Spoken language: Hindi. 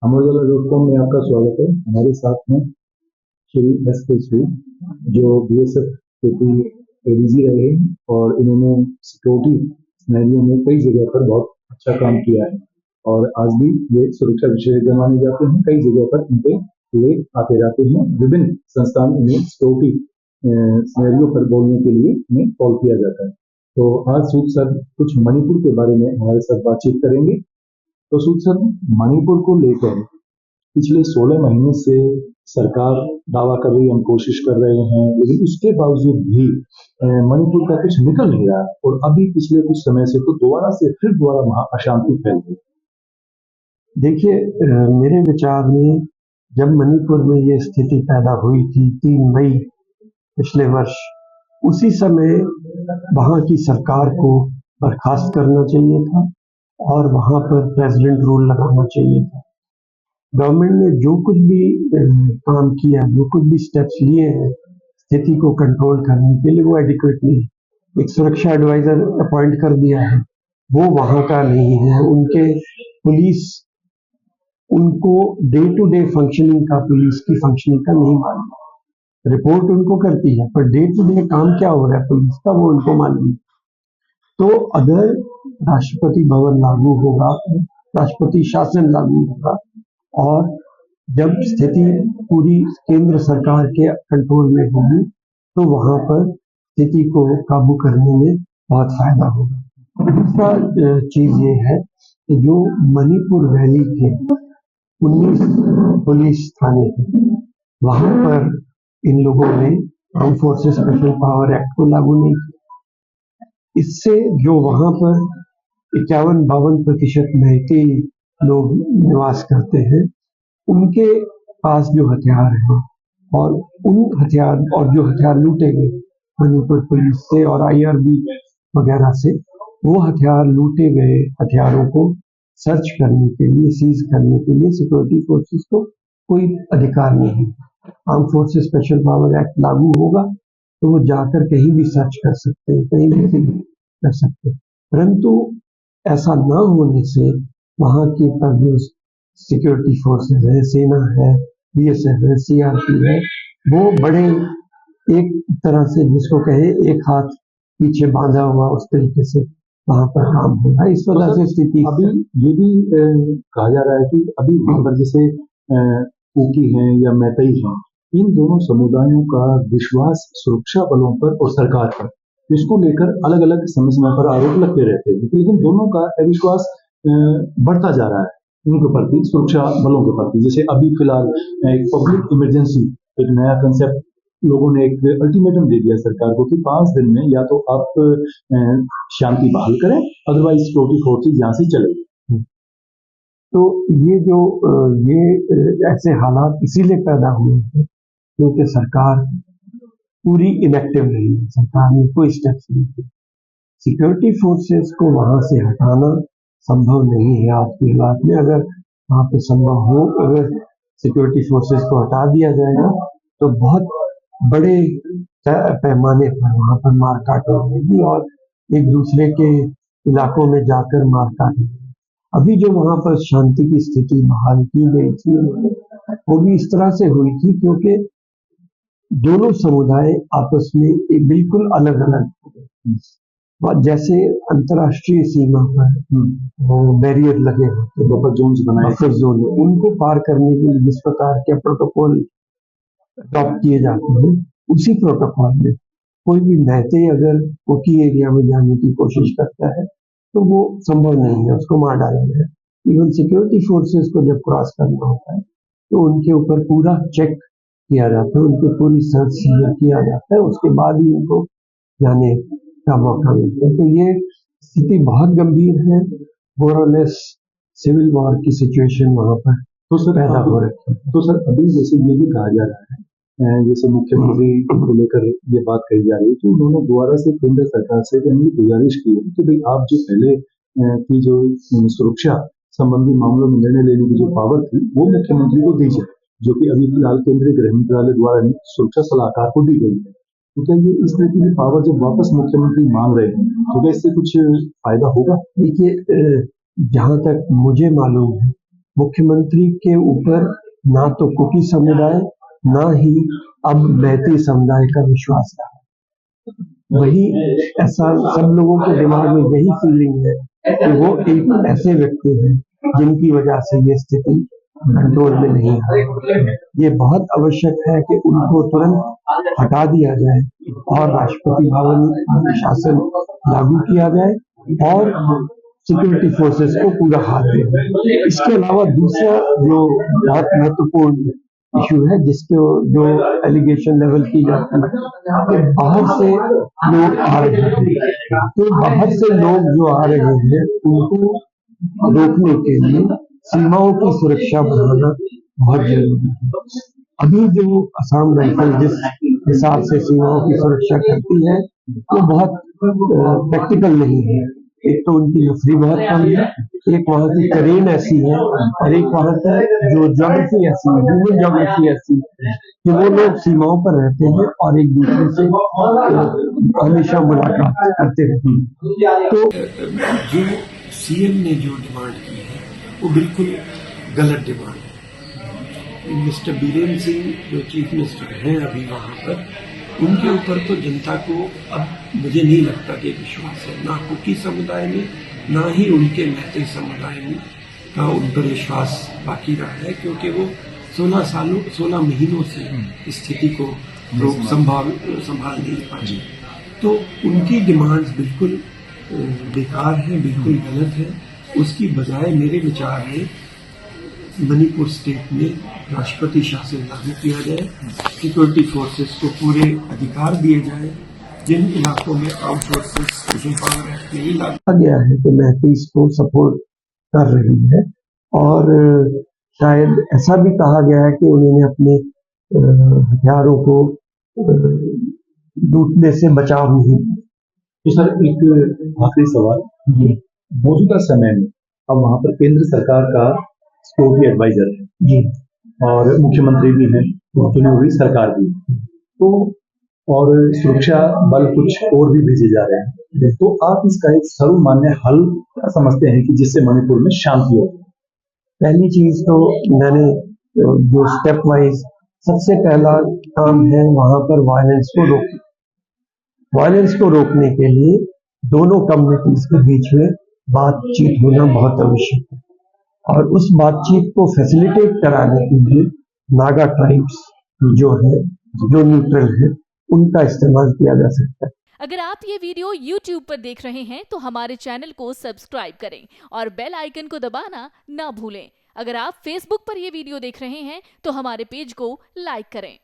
अमर उजाला डॉट कॉम में आपका स्वागत है। हमारे साथ में श्री एस.के. सूद जो बीएसएफ के एडीजी रहे हैं और इन्होंने सिक्योरिटी सिनेरियो में कई जगह पर बहुत अच्छा काम किया है और आज भी ये सुरक्षा विशेषज्ञ माने जाते हैं। कई जगह पर इनके ये आते रहते हैं। विभिन्न संस्थान इन्हें सिक्योरिटी सिनेरियो पर बोलने के लिए इन्हें कॉल किया जाता है। तो आज सूद सर कुछ मणिपुर के बारे में हमारे साथ बातचीत करेंगे। तो सूद सर, मणिपुर को लेकर पिछले 16 महीने से सरकार दावा कर रही है, हम कोशिश कर रहे हैं, लेकिन उसके बावजूद भी मणिपुर का कुछ निकल नहीं रहा और अभी पिछले कुछ समय से तो दोबारा वहां अशांति फैल गई। देखिए, मेरे विचार में जब मणिपुर में ये स्थिति पैदा हुई थी 3 मई पिछले वर्ष, उसी समय वहाँ की सरकार को बर्खास्त करना चाहिए था और वहाँ पर प्रेसिडेंट रूल लगाना चाहिए था। गवर्नमेंट ने जो कुछ भी काम किया, जो कुछ भी स्टेप्स लिए हैं स्थिति को कंट्रोल करने के लिए, वो एडिक्वेट नहीं है। एक सुरक्षा एडवाइजर अपॉइंट कर दिया है, वो वहाँ का नहीं है। उनके पुलिस, उनको डे टू डे फंक्शनिंग का, पुलिस की फंक्शनिंग का नहीं मालूम। रिपोर्ट उनको करती है पर डे टू डे काम क्या हो रहा है पुलिस का, वो उनको मालूम है। तो अगर राष्ट्रपति भवन लागू होगा, राष्ट्रपति शासन लागू होगा और जब स्थिति पूरी केंद्र सरकार के कंट्रोल में होगी तो वहां पर स्थिति को काबू करने में बहुत फायदा होगा। दूसरा चीज ये है कि जो मणिपुर वैली के 19 पुलिस थाने हैं, वहां पर इन लोगों ने arm forces special power act को लागू नहीं किया। इससे जो वहां पर 51-52% मैती लोग निवास करते हैं, उनके पास जो हथियार हैं और जो हथियार लूटे गए मणिपुर पुलिस से और आईआरबी वगैरह से, वो हथियार लूटे गए हथियारों को सर्च करने के लिए, सीज करने के लिए सिक्योरिटी फोर्सेस को कोई अधिकार नहीं है। Arm forces special power act लागू होगा तो वो जाकर कहीं भी सर्च कर सकते हैं, कहीं भी सीज कर सकते हैं। परंतु ऐसा न होने से वहाँ की जो सिक्योरिटी फोर्सेस है, सेना है, बीएसएफ है, सीआरपी है, वो बड़े एक तरह से जिसको कहे एक हाथ पीछे बांधा हुआ उस तरीके से वहां पर काम हो रहा है। इस वजह से स्थिति अभी ये भी कहा जा रहा है कि अभी वहां पर जैसे कुकी हैं या मैतई हैं, इन दोनों समुदायों का विश्वास सुरक्षा बलों पर और सरकार पर, इसको लेकर अलग अलग समय समय पर आरोप लगते रहते हैं, लेकिन दोनों का अविश्वास बढ़ता जा रहा है उनके प्रति, सुरक्षा बलों के प्रति। जैसे अभी फिलहाल एक पब्लिक इमरजेंसी, एक नया कंसेप्ट, लोगों ने एक अल्टीमेटम दे दिया सरकार को कि 5 दिन में या तो आप शांति बहाल करें, अदरवाइज सिक्योरिटी फोर्सेज यहाँ से चले। तो ये ऐसे हालात इसीलिए पैदा हुए हैं क्योंकि सरकार पूरी इनेक्टिव रही है, सरकार ने कोई स्टेप्स नहीं किए। सिक्योरिटी फोर्सेस को वहां से हटाना संभव नहीं है आज के हालात में। अगर वहां पे संभव हो, अगर सिक्योरिटी फोर्सेस को हटा दिया जाएगा तो बहुत बड़े पैमाने पर वहां पर मारकाट होगी और एक दूसरे के इलाकों में जाकर मारकाट होगी। अभी जो वहां पर शांति की स्थिति बहाल की गई थी, वो भी इस तरह से हुई थी क्योंकि दोनों समुदाय आपस में एक बिल्कुल अलग अलग हो गए। जैसे अंतर्राष्ट्रीय सीमा पर वो बैरियर लगे होते, बफर जोन्स बनाए, बफर जोन, उनको पार करने के लिए जिस प्रकार के प्रोटोकॉल अडॉप्ट किए जाते हैं, उसी प्रोटोकॉल में कोई भी मैते अगर कुकी एरिया में जाने की कोशिश करता है तो वो संभव नहीं है, उसको मार डाला जाए। इवन सिक्योरिटी फोर्सेस को जब क्रॉस करना होता है तो उनके ऊपर पूरा चेक किया जाता है, उनकी पूरी सर्च किया जाता है, उसके बाद ही उनको जाने का मौका मिलता है। तो ये स्थिति बहुत गंभीर है, मोरलेस सिविल वॉर की सिचुएशन वहां पर तो सर पैदा हो रही है। तो सर अभी जैसे ये भी कहा जा रहा है, जैसे मुख्यमंत्री को लेकर ये बात कही जा रही है कि उन्होंने दोबारा से केंद्र सरकार से गुजारिश की है कि भाई आप जो पहले की जो सुरक्षा संबंधी मामलों में निर्णय लेने की जो पावर थी वो मुख्यमंत्री को दी जाए, जो कि अभी फिलहाल केंद्रीय गृह मंत्रालय द्वारा सुरक्षा सलाहकार को दी गई है। तो क्या ये इस तरह की पावर जब वापस मुख्यमंत्री मांग रहे हैं तो क्या इससे कुछ फायदा होगा? देखिए, जहां तक मुझे मालूम है मुख्यमंत्री के ऊपर ना तो कुकी समुदाय ना ही अब मैती समुदाय का विश्वास रहा। वही ऐसा सब लोगों के दिमाग में यही फीलिंग है कि वो एक ऐसे व्यक्ति हैं जिनकी वजह से ये स्थिति कंट्रोल में नहीं है। ये बहुत आवश्यक है कि उनको तुरंत हटा दिया जाए और राष्ट्रपति भवन शासन लागू किया जाए और सिक्योरिटी फोर्सेस को पूरा हाथ दे। इसके अलावा दूसरा जो बहुत महत्वपूर्ण इशू है जिसके जो एलिगेशन लेवल की जाती है कि बाहर से लोग आ रहे हैं, तो बाहर से लोग जो आ रहे हैं उनको रोकने के लिए सीमाओं की सुरक्षा बढ़ाना बहुत जरूरी है। अभी जो असम राइफल जिस हिसाब से सीमाओं की सुरक्षा करती है वो बहुत प्रैक्टिकल नहीं है। एक तो उनकी नफरी बहुत कम है, एक वहाँ की टेरेन ऐसी है और एक वहाँ का जो ज्योग्राफी ऐसी है, ह्यूमन ज्योग्राफी ऐसी है कि वो लोग सीमाओं पर रहते हैं और एक दूसरे से हमेशा मुलाकात करते रहते हैं। तो जो सीएम ने जो डिमांड की है वो बिल्कुल गलत डिमांड है। मिस्टर बीरेन सिंह जो चीफ मिनिस्टर हैं अभी वहाँ पर, उनके ऊपर तो जनता को अब मुझे नहीं लगता कि विश्वास है, ना कुकी समुदाय में ना ही उनके मैत्री समुदाय में का उन पर विश्वास बाकी रहा है, क्योंकि वो 16 महीनों से स्थिति को संभाल नहीं पाए। तो उनकी डिमांड्स बिल्कुल बेकार है, बिल्कुल गलत है। उसकी बजाय मेरे विचार में मणिपुर स्टेट में राष्ट्रपति शासन लागू किया जाए, सिक्योरिटी फोर्सेस को पूरे अधिकार दिए जाए। जिन इलाकों में arm forces special power act नहीं लागू गया है कि महतीस को सपोर्ट कर रही है और शायद ऐसा भी कहा गया है कि उन्होंने अपने हथियारों को लूटने से बचाव नहीं किया। तो सर एक आखिरी सवाल, ये मौजूदा समय में अब वहाँ पर केंद्र सरकार का सिक्योरिटी एडवाइजर है जी और मुख्यमंत्री भी हैं, चुनी हुई सरकार भी है, तो और सुरक्षा बल कुछ और भी भेजे जा रहे हैं, तो आप इसका एक सर्वमान्य हल क्या समझते हैं कि जिससे मणिपुर में शांति हो? पहली चीज तो मैंने जो स्टेप वाइज सबसे पहला काम है वहां पर वायलेंस को रोकना। वायलेंस को रोकने के लिए दोनों कम्युनिटीज के बीच में बातचीत होना बहुत आवश्यक है और उस बातचीत को फैसिलिटेट कराने के लिए नागा ट्राइब्स जो है, जो न्यूट्रल है, उनका इस्तेमाल किया जा सकता है। अगर आप ये वीडियो YouTube पर देख रहे हैं तो हमारे चैनल को सब्सक्राइब करें और बेल आइकन को दबाना ना भूलें। अगर आप Facebook पर ये वीडियो देख रहे हैं तो हमारे पेज को लाइक करें।